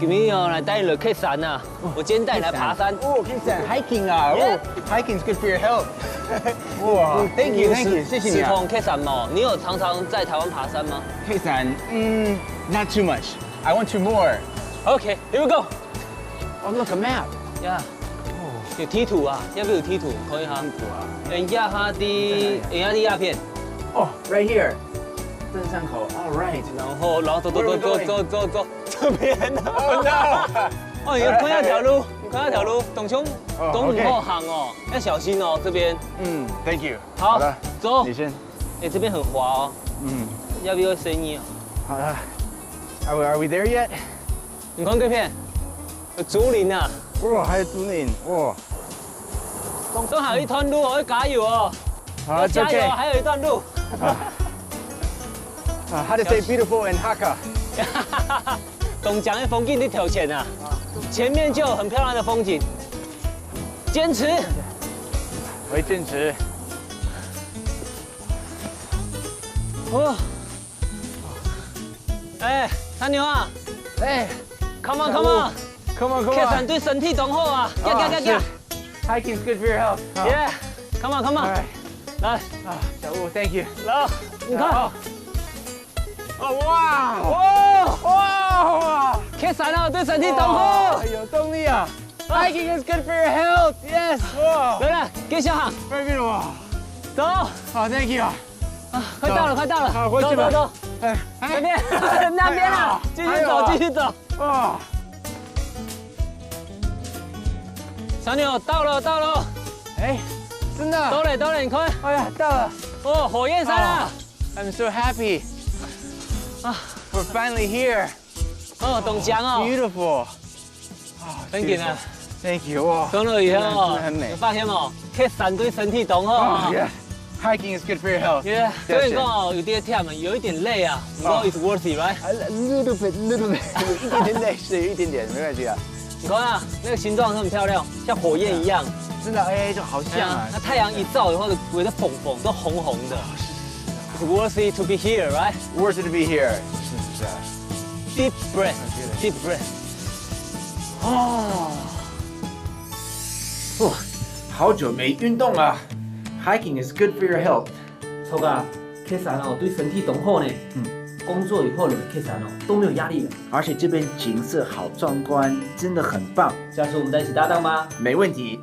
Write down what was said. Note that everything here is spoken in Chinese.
今天哦来带你来客山呐，我今天带你来爬山。哦，可以讲 hiking 啊，哦，hiking is good for your health。哇，thank you，thank you，谢谢你啊。是从客山嘛，你有常常在台湾爬山吗？客山，not too much. I want to more. Okay, here we go. Oh, look a map. Yeah. 有梯图啊，要不有梯图？可以哈。地图啊。人家哈的，人家的鸦片。哦，right here. 登山口。All right. 然后走，这边。Oh no. 哦，你看那条路，你看那条路，董兄，东不好行哦，要小心哦，这边。Thank you。好的，走。你先。哎，这边很滑哦。要不要生意啊？好的。Are we there yet？ 你看这片，有竹林啊。哇，还有竹林，哇。都还有一段路哦，要加油哦。好，加油，还有一段路。How to say beautiful in Hakka？ 董讲的风景你挑前啊，前面就有很漂亮的风景，坚持。我会坚持。哦。哎，三牛啊！哎 ，Come on！ 客山对身体都好啊！呀 ！Hiking is good for your health. Yeah，Come on！ 来啊，小吴 ，Thank you。来，你看。哇！客山啊，对身体都好。有动力啊 ！Hiking is good for your health. Yes。哇！来，继续行。外面哇！走。好 ，Thank you 啊！快到了。好，过去吧。走。哎，那边，那边啊！继续走。哇！小牛到了。哎，真的。到了，你看。哎呀，到了。哦，火焰山啊 ！I'm so happy. We're finally here. 哦，董江哦。Beautiful. 很紧啊。Thank you. 哇。到了以后哦，很美。你发现没？客山对身体都好。Hiking is good for your health. Yeah. 所以讲哦，有点忝，有一点累啊。不过 it's worth it, right? A little bit. 一点点累，是有一点点，没关系啊。你看啊，那个形状很漂亮，像火焰一样。真的，哎，就好像啊。那太阳一照以后，围着缝都红红的。It's worth it to be here, right? Worth it to be here. 是啊。Deep breath. 哦。哇，好久没运动了。Hiking is good for your health. 臭哥，客山哦，对身体都好呢。工作以后的客山哦都没有压力了，而且这边景色好壮观，真的很棒。下次我们在一起搭档吧。没问题。